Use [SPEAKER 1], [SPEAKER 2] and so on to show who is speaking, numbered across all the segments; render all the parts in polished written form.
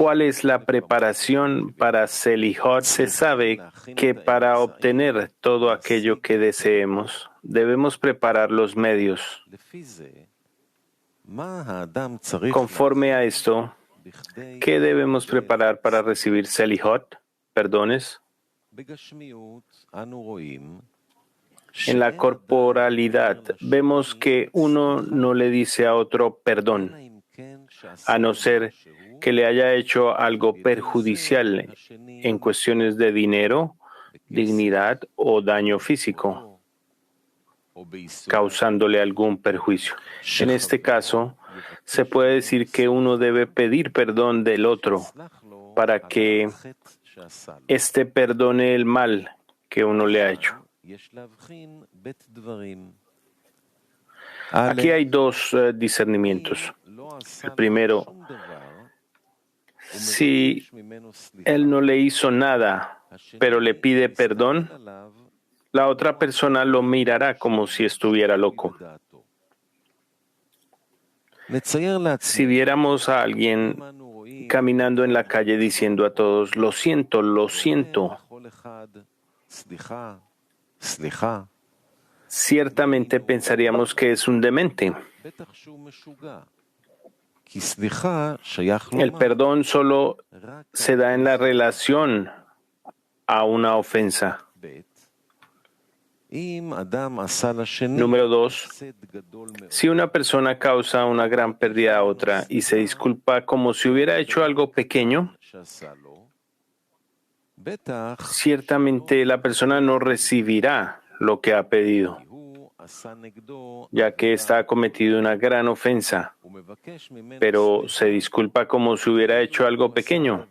[SPEAKER 1] ¿Cuál es la preparación para Selihot? Se sabe que para obtener todo aquello que deseemos, debemos preparar los medios. Conforme a esto, ¿qué debemos preparar para recibir Selihot, perdones? En la corporalidad vemos que uno no le dice a otro perdón, a no ser que le haya hecho algo perjudicial en cuestiones de dinero, dignidad o daño físico, causándole algún perjuicio. En este caso, se puede decir que uno debe pedir perdón del otro para que éste perdone el mal que uno le ha hecho. Aquí hay dos discernimientos. El primero, si él no le hizo nada, pero le pide perdón, la otra persona lo mirará como si estuviera loco. Si viéramos a alguien caminando en la calle diciendo a todos, lo siento, ciertamente pensaríamos que es un demente. El perdón solo se da en la relación a una ofensa. Número 2. Si una persona causa una gran pérdida a otra y se disculpa como si hubiera hecho algo pequeño, ciertamente la persona no recibirá lo que ha pedido, ya que está cometido una gran ofensa, pero se disculpa como si hubiera hecho algo pequeño.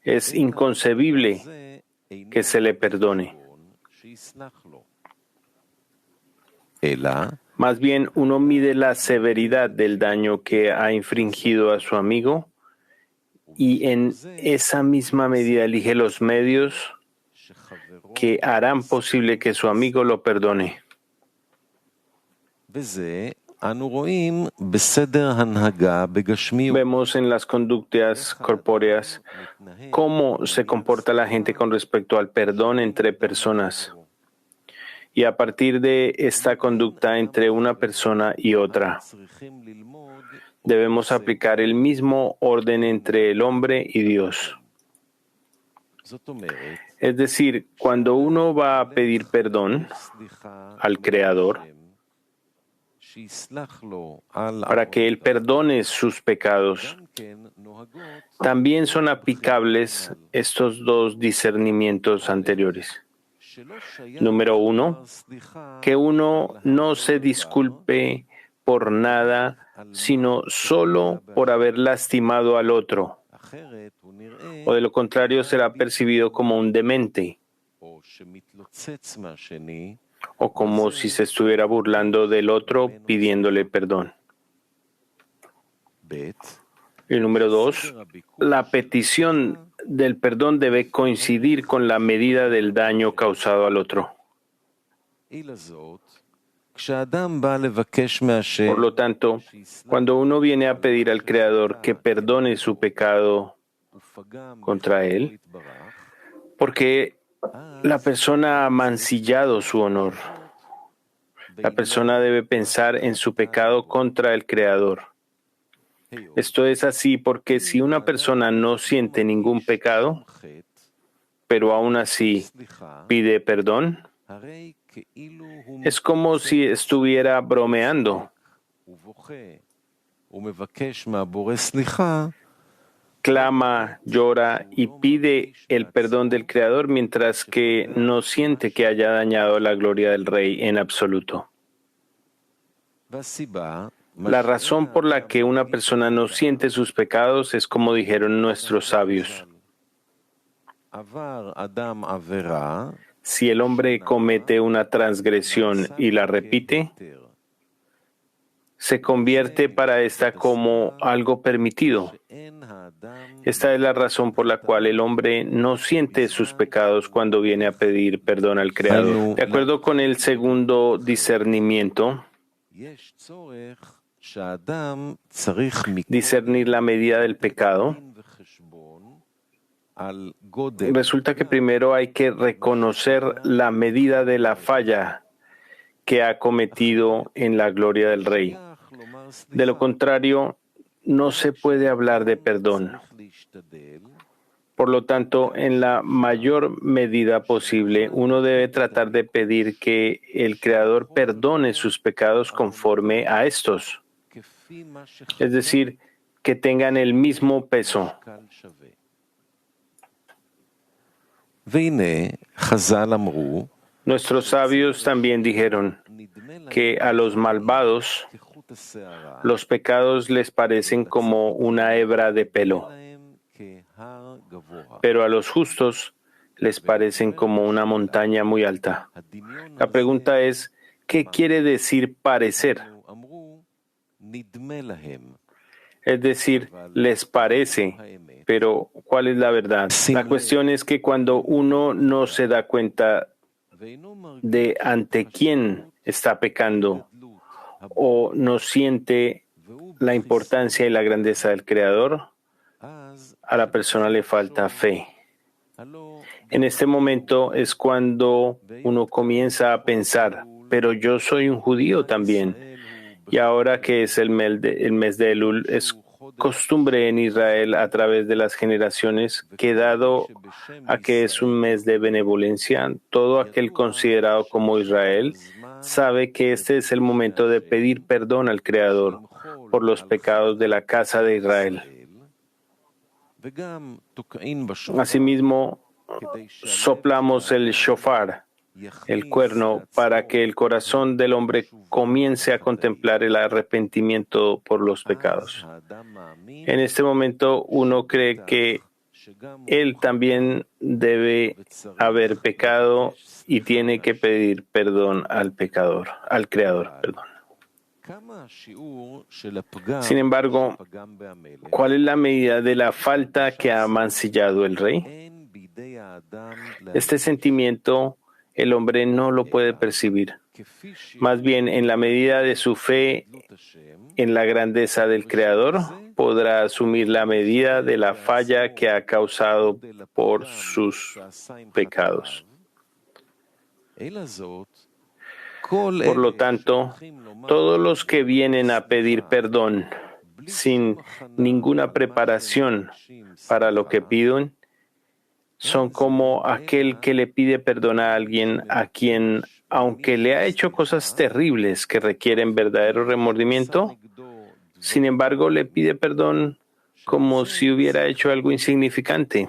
[SPEAKER 1] Es inconcebible que se le perdone. Más bien, uno mide la severidad del daño que ha infringido a su amigo y en esa misma medida elige los medios que harán posible que su amigo lo perdone. Vemos en las conductas corpóreas cómo se comporta la gente con respecto al perdón entre personas. Y a partir de esta conducta entre una persona y otra, debemos aplicar el mismo orden entre el hombre y Dios. Es decir, cuando uno va a pedir perdón al Creador para que Él perdone sus pecados, también son aplicables estos dos discernimientos anteriores. Número 1, que uno no se disculpe por nada, sino solo por haber lastimado al otro, o de lo contrario será percibido como un demente, o como si se estuviera burlando del otro pidiéndole perdón. Y número 2, la petición del perdón debe coincidir con la medida del daño causado al otro. Por lo tanto, cuando uno viene a pedir al Creador que perdone su pecado contra él, porque la persona ha mancillado su honor, la persona debe pensar en su pecado contra el Creador. Esto es así porque si una persona no siente ningún pecado, pero aún así pide perdón, es como si estuviera bromeando. Clama, llora y pide el perdón del Creador mientras que no siente que haya dañado la gloria del Rey en absoluto. La razón por la que una persona no siente sus pecados es como dijeron nuestros sabios. Si el hombre comete una transgresión y la repite, se convierte para esta como algo permitido. Esta es la razón por la cual el hombre no siente sus pecados cuando viene a pedir perdón al Creador. De acuerdo con el segundo discernimiento, discernir la medida del pecado, resulta que primero hay que reconocer la medida de la falla que ha cometido en la gloria del Rey. De lo contrario, no se puede hablar de perdón. Por lo tanto, en la mayor medida posible, uno debe tratar de pedir que el Creador perdone sus pecados conforme a estos. Es decir, que tengan el mismo peso. Nuestros sabios también dijeron que a los malvados los pecados les parecen como una hebra de pelo, pero a los justos les parecen como una montaña muy alta. La pregunta es, ¿qué quiere decir parecer? Es decir, les parece, pero ¿cuál es la verdad? La cuestión es que cuando uno no se da cuenta de ante quién está pecando o no siente la importancia y la grandeza del Creador, a la persona le falta fe. En este momento es cuando uno comienza a pensar, pero yo soy un judío también. Y ahora que es el mes de Elul, es costumbre en Israel a través de las generaciones que dado a que es un mes de benevolencia, todo aquel considerado como Israel sabe que este es el momento de pedir perdón al Creador por los pecados de la casa de Israel. Asimismo, soplamos el shofar, el cuerno, para que el corazón del hombre comience a contemplar el arrepentimiento por los pecados. En este momento uno cree que él también debe haber pecado y tiene que pedir perdón al pecador, al Creador, perdón. Sin embargo, ¿cuál es la medida de la falta que ha mancillado el rey? Este sentimiento el hombre no lo puede percibir. Más bien, en la medida de su fe en la grandeza del Creador, podrá asumir la medida de la falla que ha causado por sus pecados. Por lo tanto, todos los que vienen a pedir perdón sin ninguna preparación para lo que piden, son como aquel que le pide perdón a alguien a quien, aunque le ha hecho cosas terribles que requieren verdadero remordimiento, sin embargo le pide perdón como si hubiera hecho algo insignificante.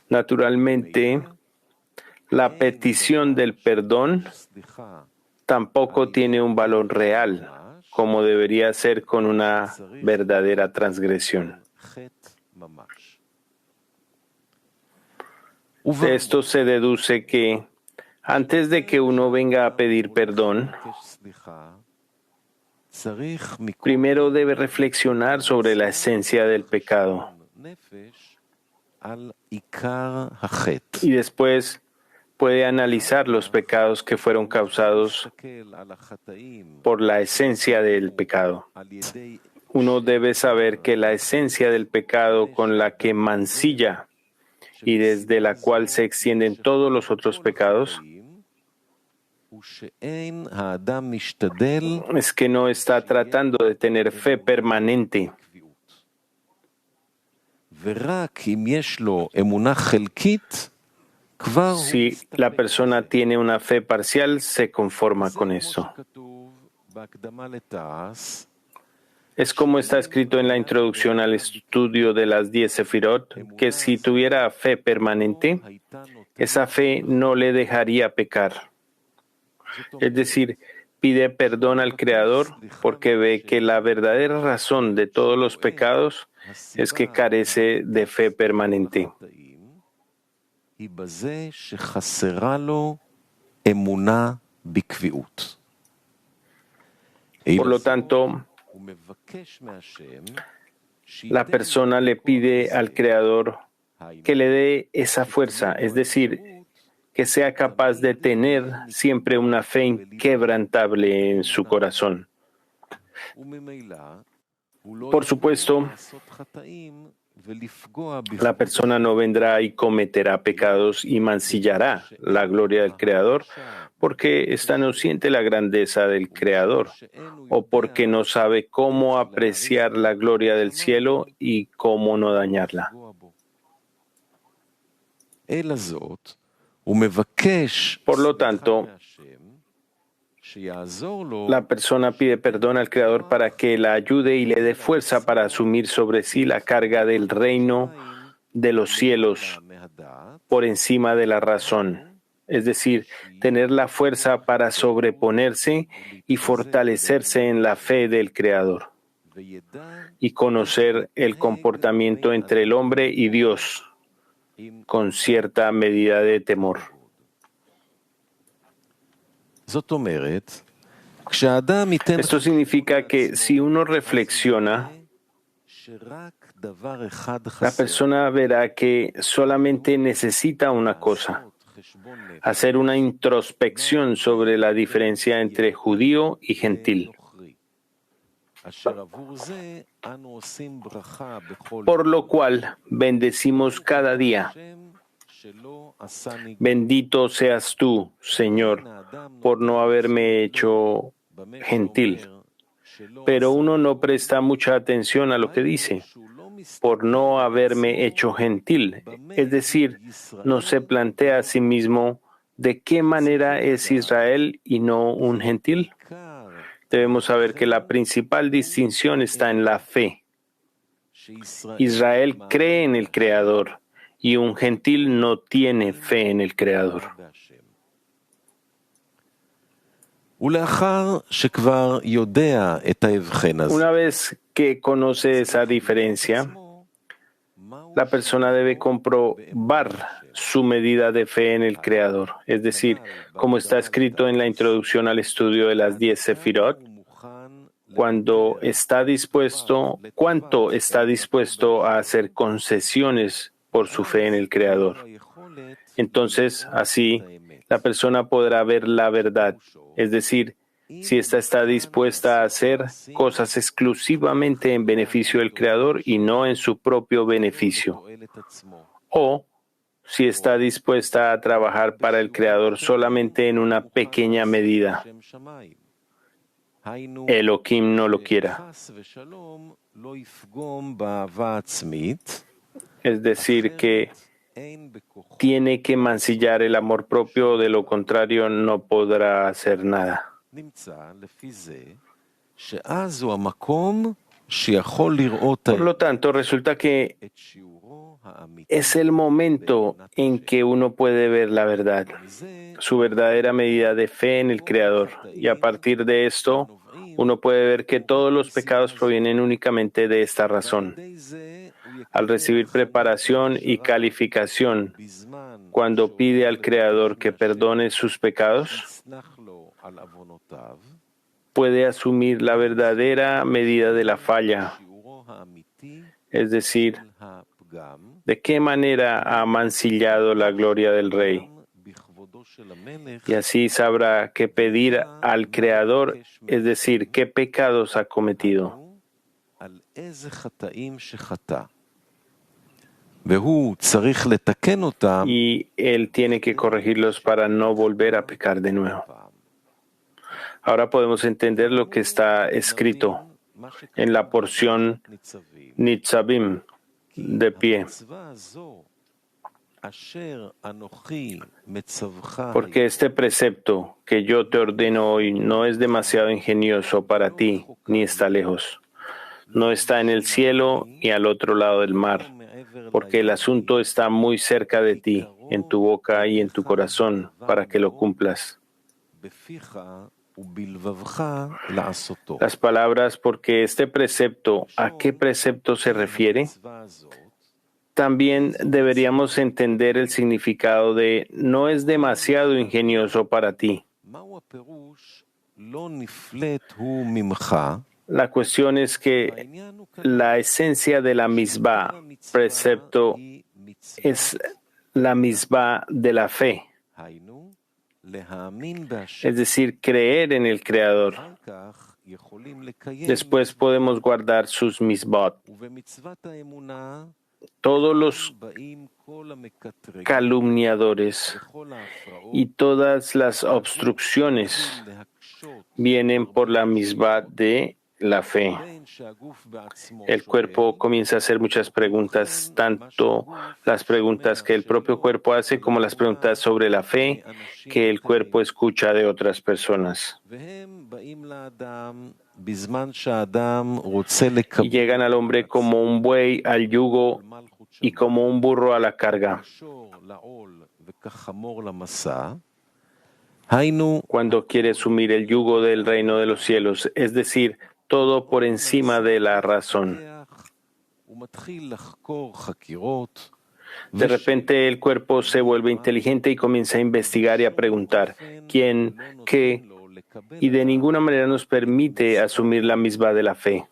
[SPEAKER 1] Naturalmente, la petición del perdón tampoco tiene un valor real, como debería ser con una verdadera transgresión. De esto se deduce que antes de que uno venga a pedir perdón, primero debe reflexionar sobre la esencia del pecado y después puede analizar los pecados que fueron causados por la esencia del pecado. Uno debe saber que la esencia del pecado con la que mancilla y desde la cual se extienden todos los otros pecados es que no está tratando de tener fe permanente. Si la persona tiene una fe parcial, se conforma con eso. Es como está escrito en la introducción al estudio de las 10 Sefirot, que si tuviera fe permanente, esa fe no le dejaría pecar. Es decir, pide perdón al Creador porque ve que la verdadera razón de todos los pecados es que carece de fe permanente. Por lo tanto, la persona le pide al Creador que le dé esa fuerza, es decir, que sea capaz de tener siempre una fe inquebrantable en su corazón. Por supuesto, la persona no vendrá y cometerá pecados y mancillará la gloria del Creador porque está no siente la grandeza del Creador o porque no sabe cómo apreciar la gloria del cielo y cómo no dañarla. Por lo tanto, la persona pide perdón al Creador para que la ayude y le dé fuerza para asumir sobre sí la carga del reino de los cielos por encima de la razón, es decir, tener la fuerza para sobreponerse y fortalecerse en la fe del Creador y conocer el comportamiento entre el hombre y Dios con cierta medida de temor. Esto significa que si uno reflexiona, la persona verá que solamente necesita una cosa: hacer una introspección sobre la diferencia entre judío y gentil. Por lo cual, bendecimos cada día. Bendito seas tú, Señor, por no haberme hecho gentil. Pero uno no presta mucha atención a lo que dice, por no haberme hecho gentil. Es decir, no se plantea a sí mismo de qué manera es Israel y no un gentil. Debemos saber que la principal distinción está en la fe. Israel cree en el Creador y un gentil no tiene fe en el Creador. Una vez que conoce esa diferencia, la persona debe comprobar su medida de fe en el Creador. Es decir, como está escrito en la introducción al estudio de las 10 Sefirot, cuánto está dispuesto a hacer concesiones por su fe en el Creador. Entonces, así, la persona podrá ver la verdad, es decir, si ésta está dispuesta a hacer cosas exclusivamente en beneficio del Creador y no en su propio beneficio, o si está dispuesta a trabajar para el Creador solamente en una pequeña medida. Elohim no lo quiera. Es decir, que tiene que mancillar el amor propio, de lo contrario no podrá hacer nada. Por lo tanto, resulta que es el momento en que uno puede ver la verdad, su verdadera medida de fe en el Creador, y a partir de esto, uno puede ver que todos los pecados provienen únicamente de esta razón. Al recibir preparación y calificación, cuando pide al Creador que perdone sus pecados, puede asumir la verdadera medida de la falla, es decir, de qué manera ha mancillado la gloria del Rey. Y así sabrá qué pedir al Creador, es decir, qué pecados ha cometido. Y él tiene que corregirlos para no volver a pecar de nuevo. Ahora podemos entender lo que está escrito en la porción Nitzavim, de pie. Porque este precepto que yo te ordeno hoy no es demasiado ingenioso para ti, ni está lejos. No está en el cielo ni al otro lado del mar, porque el asunto está muy cerca de ti, en tu boca y en tu corazón, para que lo cumplas. Las palabras porque este precepto, ¿a qué precepto se refiere? También deberíamos entender el significado de no es demasiado ingenioso para ti. La cuestión es que la esencia de la misbah, precepto, es la misbah de la fe, es decir, creer en el Creador. Después podemos guardar sus misbot. Todos los calumniadores y todas las obstrucciones vienen por la misbah de la fe. El cuerpo comienza a hacer muchas preguntas, tanto las preguntas que el propio cuerpo hace como las preguntas sobre la fe que el cuerpo escucha de otras personas. Y llegan al hombre como un buey al yugo y como un burro a la carga. Cuando quiere asumir el yugo del reino de los cielos, es decir, todo por encima de la razón. De repente el cuerpo se vuelve inteligente y comienza a investigar y a preguntar quién, qué, y de ninguna manera nos permite asumir la misma de la fe.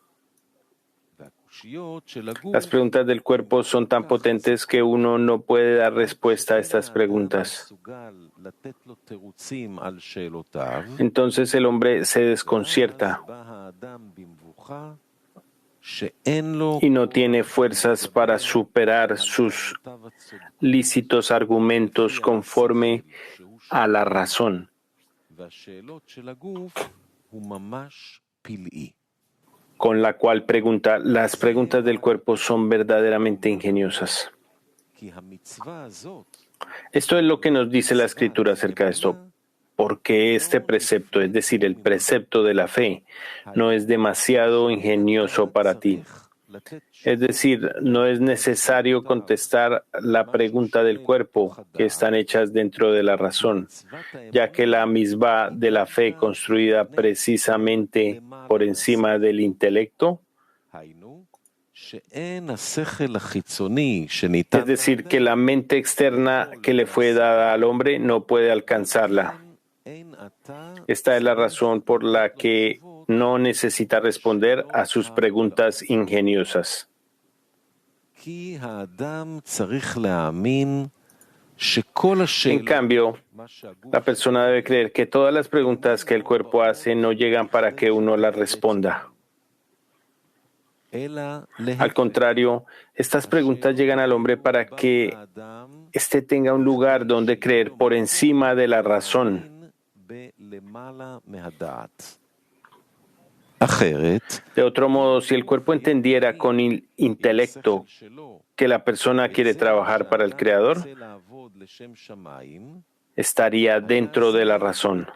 [SPEAKER 1] Las preguntas del cuerpo son tan potentes que uno no puede dar respuesta a estas preguntas. Entonces el hombre se desconcierta y no tiene fuerzas para superar sus lícitos argumentos conforme a la razón, con la cual las preguntas del cuerpo son verdaderamente ingeniosas. Esto es lo que nos dice la Escritura acerca de esto. Porque este precepto, es decir, el precepto de la fe, no es demasiado ingenioso para ti. Es decir, no es necesario contestar la pregunta del cuerpo que están hechas dentro de la razón, ya que la misbah de la fe construida precisamente por encima del intelecto, es decir, que la mente externa que le fue dada al hombre no puede alcanzarla. Esta es la razón por la que no necesita responder a sus preguntas ingeniosas. En cambio, la persona debe creer que todas las preguntas que el cuerpo hace no llegan para que uno las responda. Al contrario, estas preguntas llegan al hombre para que éste tenga un lugar donde creer por encima de la razón. De otro modo, si el cuerpo entendiera con intelecto que la persona quiere trabajar para el Creador, estaría dentro de la razón.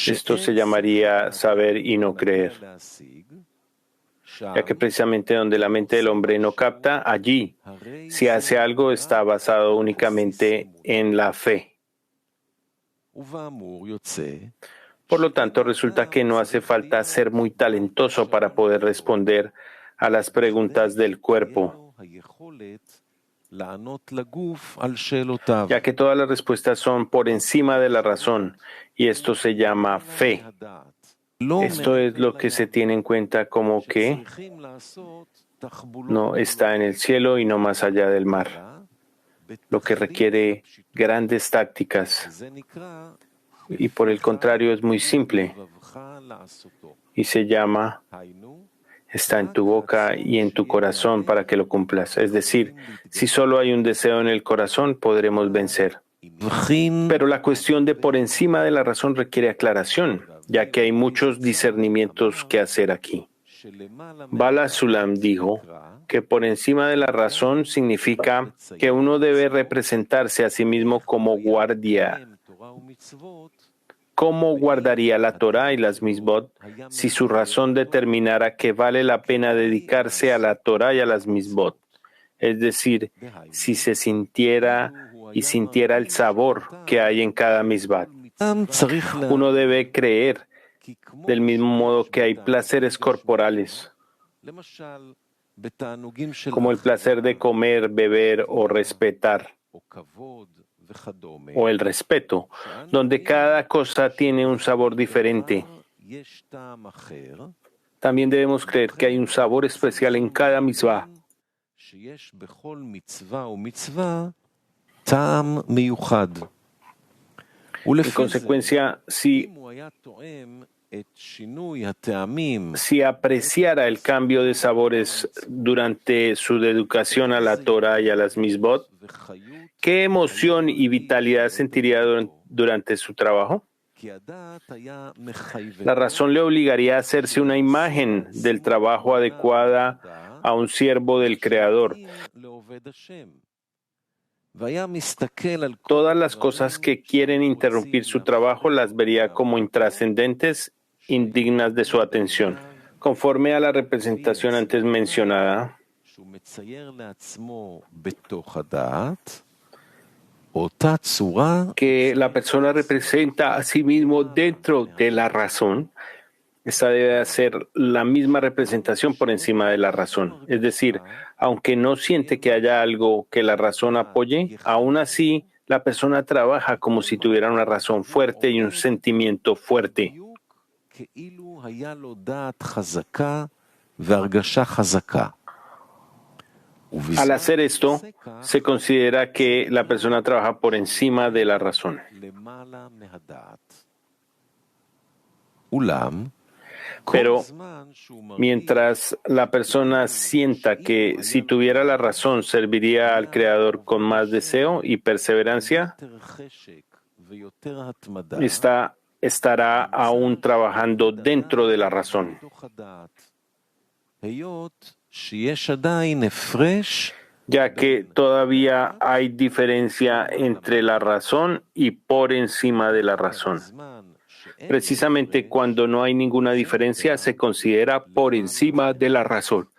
[SPEAKER 1] Esto se llamaría saber y no creer, ya que precisamente donde la mente del hombre no capta, allí, si hace algo, está basado únicamente en la fe. Por lo tanto, resulta que no hace falta ser muy talentoso para poder responder a las preguntas del cuerpo, ya que todas las respuestas son por encima de la razón, y esto se llama fe. Esto es lo que se tiene en cuenta como que no está en el cielo y no más allá del mar, lo que requiere grandes tácticas. Y por el contrario es muy simple y se llama está en tu boca y en tu corazón para que lo cumplas. Es decir, si solo hay un deseo en el corazón, podremos vencer. Pero la cuestión de por encima de la razón requiere aclaración, ya que hay muchos discernimientos que hacer aquí. Bala Sulam dijo que por encima de la razón significa que uno debe representarse a sí mismo como guardia. ¿Cómo guardaría la Torah y las misbot si su razón determinara que vale la pena dedicarse a la Torah y a las misbot? Es decir, si se sintiera el sabor que hay en cada misbot. Uno debe creer del mismo modo que hay placeres corporales, como el placer de comer, beber o respetar, o el respeto, donde cada cosa tiene un sabor diferente. También debemos creer que hay un sabor especial en cada mitzvah. En consecuencia, si apreciara el cambio de sabores durante su dedicación a la Torah y a las mitzvot, ¿qué emoción y vitalidad sentiría durante su trabajo? La razón le obligaría a hacerse una imagen del trabajo adecuada a un siervo del Creador. Todas las cosas que quieren interrumpir su trabajo las vería como intrascendentes, indignas de su atención. Conforme a la representación antes mencionada, que la persona representa a sí mismo dentro de la razón, esta debe ser la misma representación por encima de la razón. Es decir, aunque no siente que haya algo que la razón apoye, aún así la persona trabaja como si tuviera una razón fuerte y un sentimiento fuerte. Al hacer esto, se considera que la persona trabaja por encima de la razón. Pero mientras la persona sienta que si tuviera la razón serviría al Creador con más deseo y perseverancia, estará aún trabajando dentro de la razón. Ya que todavía hay diferencia entre la razón y por encima de la razón. Precisamente cuando no hay ninguna diferencia, se considera por encima de la razón.